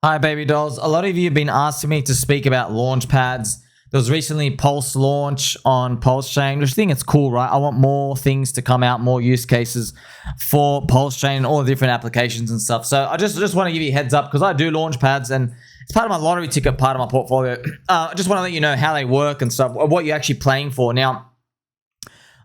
Hi, baby dolls. A lot of you have been asking me to speak about launch pads. There was recently Pulse launch on PulseChain, which I think it's cool, right? I want more things to come out, more use cases for PulseChain and all the different applications and stuff. So I just want to give you a heads up because I do launch pads and it's part of my lottery ticket, part of my portfolio. I just want to let you know how they work and stuff, what you're actually playing for. Now,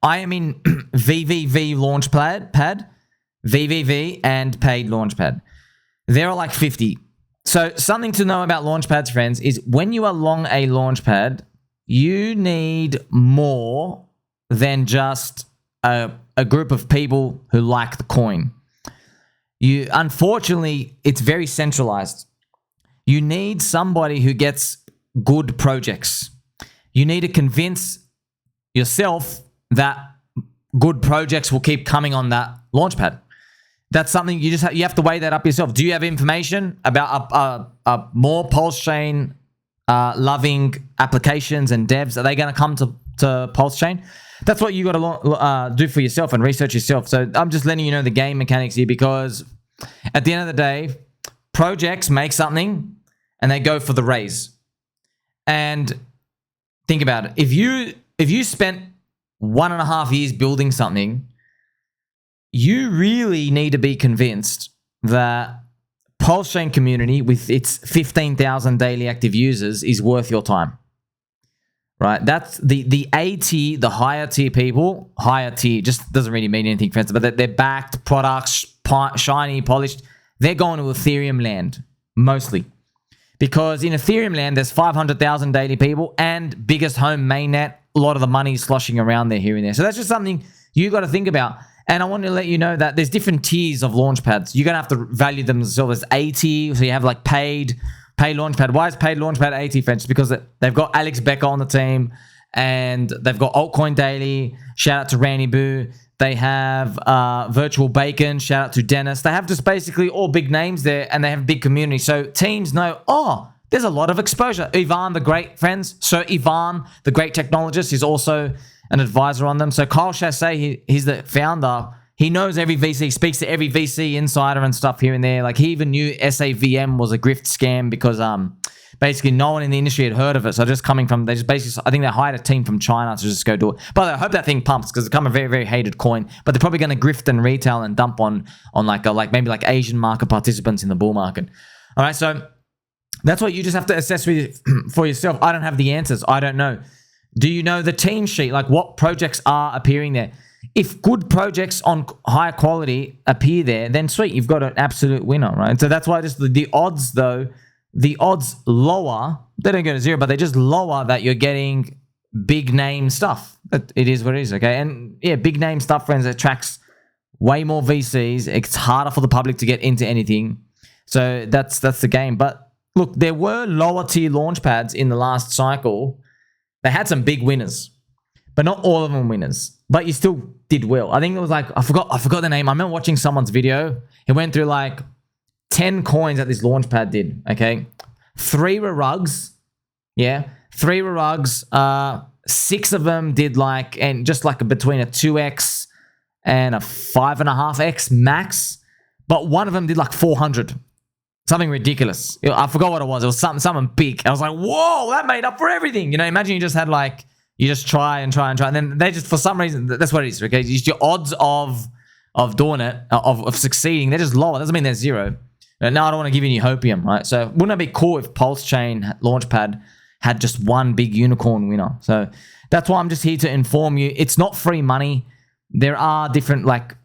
I am in VVV Launchpad, VVV, and paid Launchpad. There are like 50. So something to know about Launchpads, friends, is when you are long a Launchpad, you need more than just a group of people who like the coin. Unfortunately, it's very centralized. You need somebody who gets good projects. You need to convince yourself that good projects will keep coming on that Launchpad. That's something you just you have to weigh that up yourself. Do you have information about more PulseChain loving applications and devs? Are they going to come to PulseChain? That's what you got to do for yourself and research yourself. So I'm just letting you know the game mechanics here because at the end of the day, projects make something and they go for the raise. And think about it. If you spent 1.5 years building something, you really need to be convinced that PulseChain community with its 15,000 daily active users is worth your time, right? That's the A tier, the higher tier people, higher tier, just doesn't really mean anything, friends, but they're backed products, shiny, polished. They're going to Ethereum land, mostly. Because in Ethereum land, there's 500,000 daily people and biggest home mainnet, a lot of the money is sloshing around there here and there. So that's just something you got to think about. And I want to let you know that there's different tiers of launchpads. You're going to have to value them as A tier. So you have like paid launchpad. Why is paid launchpad A tier, friends? Because they've got Alex Becker on the team and they've got Altcoin Daily. Shout out to Randy Boo. They have Virtual Bacon. Shout out to Dennis. They have just basically all big names there and they have a big community. So teams know, oh, there's a lot of exposure. Ivan, the great friends. So Ivan, the great technologist, is also an advisor on them. So Kyle Chasse, he's the founder. He knows every VC, speaks to every VC insider and stuff here and there. Like he even knew SAVM was a grift scam because basically no one in the industry had heard of it. So just coming from, they just basically, I think they hired a team from China to just go do it. But I hope that thing pumps because it's become a very, very hated coin. But they're probably going to grift and retail and dump on like maybe like Asian market participants in the bull market. All right, so that's what you just have to assess for yourself. I don't have the answers. I don't know. Do you know the team sheet? Like what projects are appearing there? If good projects on higher quality appear there, then sweet, you've got an absolute winner, right? So that's why just the odds though, the odds lower, they don't go to zero, but they're just lower that you're getting big name stuff. It is what it is, okay? And yeah, big name stuff, friends, attracts way more VCs. It's harder for the public to get into anything. So that's the game. But look, there were lower tier launchpads in the last cycle. They had some big winners, but not all of them winners. But you still did well. I think it was like, I forgot the name. I remember watching someone's video. He went through like 10 coins that this launchpad did, okay? 3 were rugs, yeah? 3 were rugs. 6 of them did like, and just like between a 2x and a 5.5x max. But one of them did like 400. Something ridiculous. I forgot what it was. It was something big. I was like, whoa, that made up for everything. You know, imagine you just had like, you just try. And then they just, for some reason, that's what it is, okay? Just your odds of doing it, of succeeding, they're just lower. Doesn't mean they're zero. Now I don't want to give you any hopium, right? So wouldn't it be cool if PulseChain Launchpad had just one big unicorn winner? So that's why I'm just here to inform you. It's not free money. There are different, like,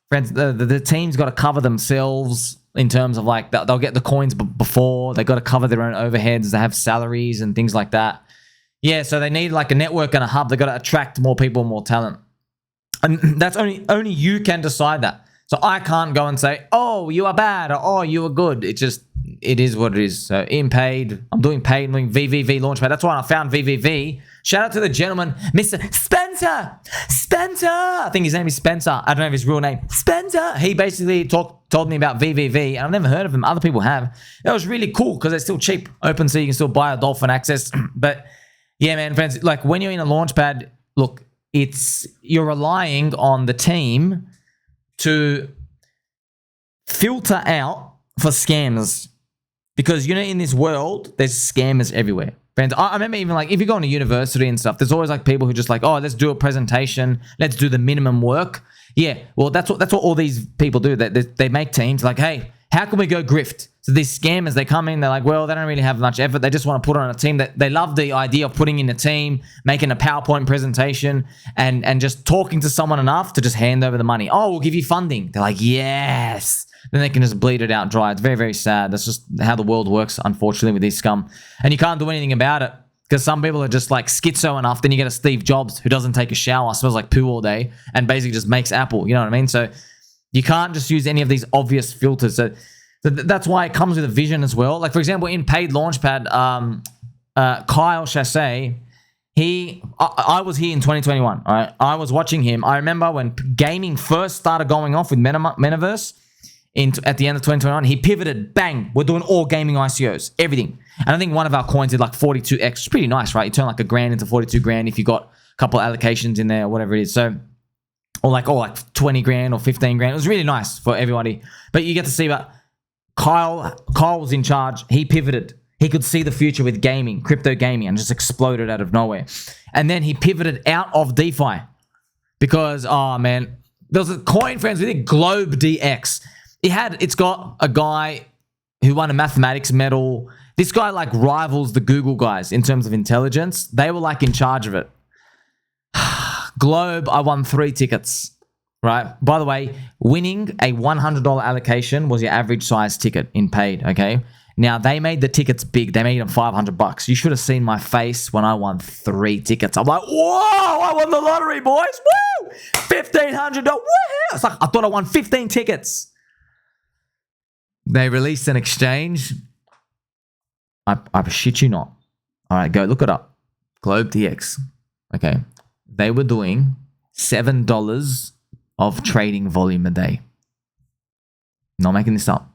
friends, the team's got to cover themselves in terms of like they'll get the coins before, they got to cover their own overheads, they have salaries and things like that. Yeah, so they need like a network and a hub. They got to attract more people, more talent. And that's only you can decide that. So I can't go and say, oh, you are bad or oh, you are good. It is what it is. So I'm doing paid, I'm doing VVV Launchpad. That's why I found VVV. Shout out to the gentleman, Mr. Spencer. I think his name is Spencer. I don't know if his real name. Spencer. He basically told me about VVV, and I've never heard of him. Other people have. That was really cool because they're still cheap. Open, so you can still buy a Dolphin access. But yeah, man, friends, like when you're in a Launchpad, look, you're relying on the team to filter out for scams. Because, in this world, there's scammers everywhere. Friends, I remember even like if you go into university and stuff, there's always like people who just like, oh, let's do a presentation, let's do the minimum work. Yeah, well, that's what all these people do. They make teams like, hey, how can we go grift? So these scammers, they come in, they're like, well, they don't really have much effort. They just want to put on a team. That they love the idea of putting in a team, making a PowerPoint presentation, and just talking to someone enough to just hand over the money. Oh, we'll give you funding. They're like, yes. Then they can just bleed it out dry. It's very, very sad. That's just how the world works, unfortunately, with these scum. And you can't do anything about it because some people are just like schizo enough. Then you get a Steve Jobs who doesn't take a shower, smells like poo all day, and basically just makes Apple. You know what I mean? So you can't just use any of these obvious filters. So that's why it comes with a vision as well. Like, for example, in paid Launchpad, Kyle Chasse, I was here in 2021. All right? I was watching him. I remember when gaming first started going off with Metaverse at the end of 2021, he pivoted, bang, we're doing all gaming ICOs, everything. And I think one of our coins did like 42x. It's pretty nice, right? You turn like $1,000 into 42 grand if you got a couple of allocations in there or whatever it is. So, or like 20 grand or 15 grand. It was really nice for everybody. But you get to see that Kyle was in charge. He pivoted. He could see the future with gaming, crypto gaming, and just exploded out of nowhere. And then he pivoted out of DeFi because, oh man, there was a coin, friends, with it, Globe DX. It's got a guy who won a mathematics medal. This guy like rivals the Google guys in terms of intelligence. They were like in charge of it. Globe, I won 3 tickets, right? By the way, winning a $100 allocation was your average size ticket in paid, okay? Now, they made the tickets big. They made them $500. You should have seen my face when I won 3 tickets. I'm like, whoa, I won the lottery, boys. Woo! $1,500. Woo! It's like, I thought I won 15 tickets. They released an exchange. I shit you not. All right, go look it up. Globe DX. Okay. They were doing $7 of trading volume a day. Not making this up.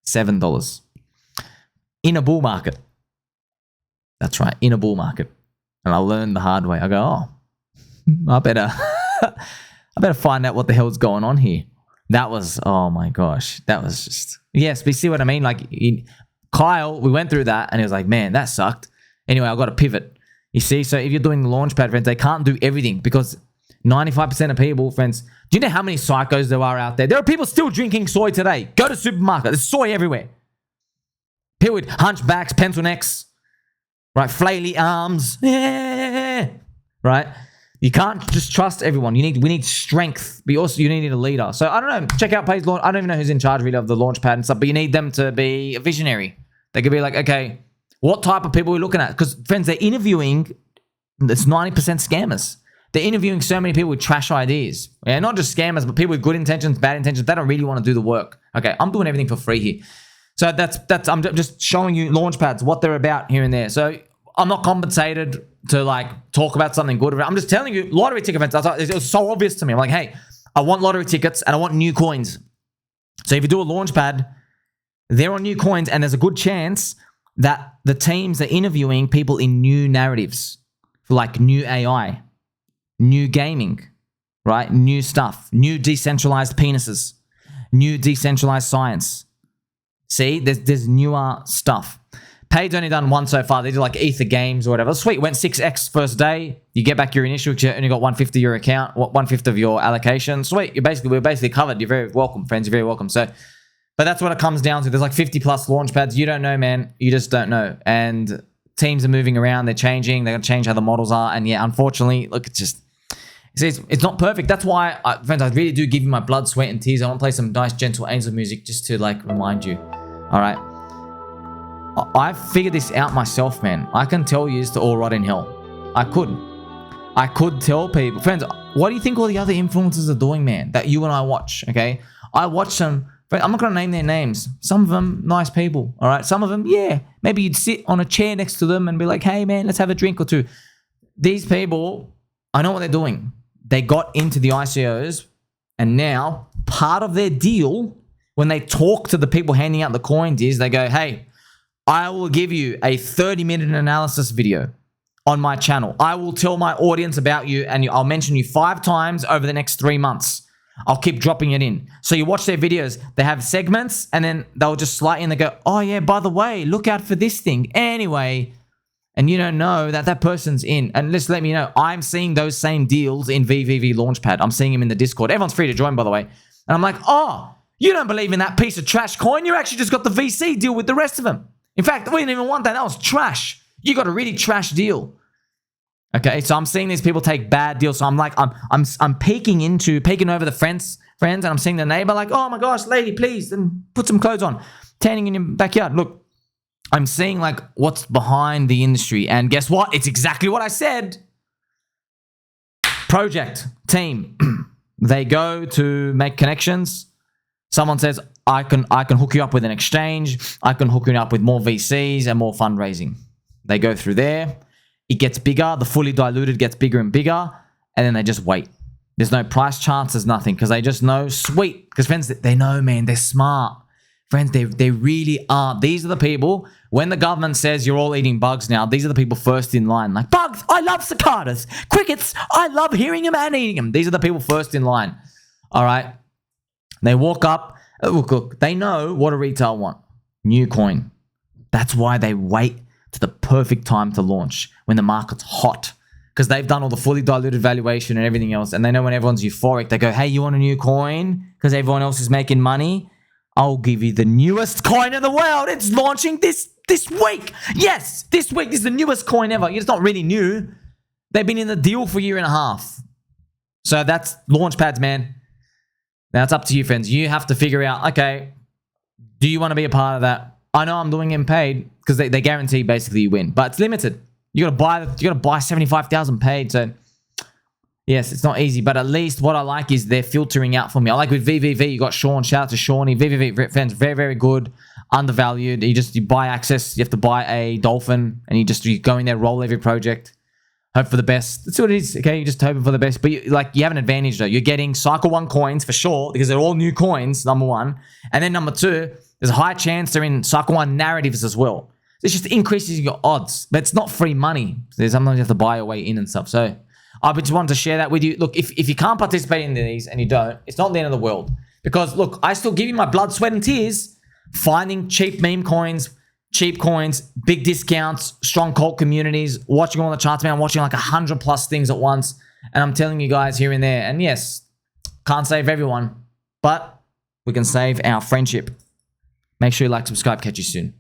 $7. In a bull market. That's right, in a bull market. And I learned the hard way. I go, oh, I better find out what the hell's going on here. That was, oh my gosh, that was just, yes, but you see what I mean? Like, Kyle, we went through that and he was like, man, that sucked. Anyway, I got to pivot. You see, so if you're doing the Launchpad, friends, they can't do everything because 95% of people, friends, do you know how many psychos there are out there? There are people still drinking soy today. Go to the supermarket, there's soy everywhere. People with hunchbacks, pencil necks, right? Flaily arms, right? You can't just trust everyone. We need strength, but also you need a leader. So I don't know. Check out Page Launch. I don't even know who's in charge really of the Launchpad and stuff, but you need them to be a visionary. They could be like, okay, what type of people are we looking at? Because friends, they're interviewing. It's 90% scammers. They're interviewing so many people with trash ideas. Yeah, not just scammers, but people with good intentions, bad intentions. They don't really want to do the work. Okay, I'm doing everything for free here. So that's I'm just showing you Launchpads, what they're about here and there. So I'm not compensated to like talk about something good. I'm just telling you, lottery ticket events. It was so obvious to me. I'm like, hey, I want lottery tickets and I want new coins. So if you do a Launchpad, they're on new coins, and there's a good chance that the teams are interviewing people in new narratives, like new AI, new gaming, right? New stuff, new decentralized penises, new decentralized science. See, there's newer stuff. Paid's only done one so far. They did like Ether Games or whatever. Sweet, went 6x first day. You get back your initial, you only got 1/5 of your account, 1/5 of your allocation. Sweet, we're basically covered. You're very welcome, friends. You're very welcome. So, but that's what it comes down to. There's like 50 plus Launchpads. You don't know, man. You just don't know. And teams are moving around. They're changing. They're going to change how the models are. And yeah, unfortunately, look, it's not perfect. That's why, friends, I really do give you my blood, sweat, and tears. I want to play some nice, gentle angel music just to like remind you. All right. I figured this out myself, man. I can tell you to all rot in hell. I could tell people. Friends, what do you think all the other influencers are doing, man, that you and I watch, okay? I watch them. I'm not going to name their names. Some of them, nice people, all right? Some of them, yeah. Maybe you'd sit on a chair next to them and be like, hey, man, let's have a drink or two. These people, I know what they're doing. They got into the ICOs, and now part of their deal, when they talk to the people handing out the coins, is they go, hey, I will give you a 30-minute analysis video on my channel. I will tell my audience about you, and I'll mention you 5 times over the next 3 months. I'll keep dropping it in. So you watch their videos, they have segments, and then they'll just slide in, they go, oh yeah, by the way, look out for this thing. Anyway, and you don't know that that person's in. And just let me know, I'm seeing those same deals in VVV Launchpad. I'm seeing them in the Discord. Everyone's free to join, by the way. And I'm like, oh, you don't believe in that piece of trash coin. You actually just got the VC deal with the rest of them. In fact, we didn't even want that. That was trash. You got a really trash deal. Okay, so I'm seeing these people take bad deals. So I'm like, I'm peeking over the friends, and I'm seeing the neighbor like, oh my gosh, lady, please, and put some clothes on, tanning in your backyard. Look, I'm seeing like what's behind the industry, and guess what? It's exactly what I said. Project team, they go to make connections. Someone says, I can hook you up with an exchange. I can hook you up with more VCs and more fundraising. They go through there. It gets bigger. The fully diluted gets bigger and bigger. And then they just wait. There's no price charts. There's nothing. Because they just know, sweet. Because friends, they know, man. They're smart. Friends, they really are. These are the people, when the government says you're all eating bugs now, these are the people first in line. Like, bugs, I love cicadas. Crickets, I love hearing them and eating them. These are the people first in line. All right? They walk up. Look, they know what a retail want. New coin. That's why they wait to the perfect time to launch, when the market's hot, because they've done all the fully diluted valuation and everything else, and they know when everyone's euphoric, they go, hey, you want a new coin? Because everyone else is making money? I'll give you the newest coin in the world. It's launching this week. Yes, this week. This is the newest coin ever. It's not really new. They've been in the deal for a year and a half. So that's Launchpads, man. Now it's up to you, friends. You have to figure out, okay, do you want to be a part of that? I know I'm doing it paid because they guarantee basically you win, but it's limited. You gotta buy 75,000 paid. So yes, it's not easy, but at least what I like is they're filtering out for me. I like with VVV, you got Sean. Shout out to Shawnee. VVV fans, very, very good, undervalued. You buy access. You have to buy a dolphin, and you go in there, roll every project, hope for the best. That's what it is. Okay, you're just hoping for the best, but you have an advantage though. You're getting Cycle 1 coins for sure because they're all new coins. Number one, and then number two, there's a high chance they're in Cycle 1 narratives as well. This just increases your odds, but it's not free money. So sometimes you have to buy your way in and stuff. So I just wanted to share that with you. Look, if you can't participate in these and you don't, it's not the end of the world. Because look, I still give you my blood, sweat, and tears finding cheap meme coins, cheap coins, big discounts, strong cult communities, watching all the charts, man. I'm watching like 100+ things at once. And I'm telling you guys here and there. And yes, can't save everyone, but we can save our friendship. Make sure you like, subscribe, catch you soon.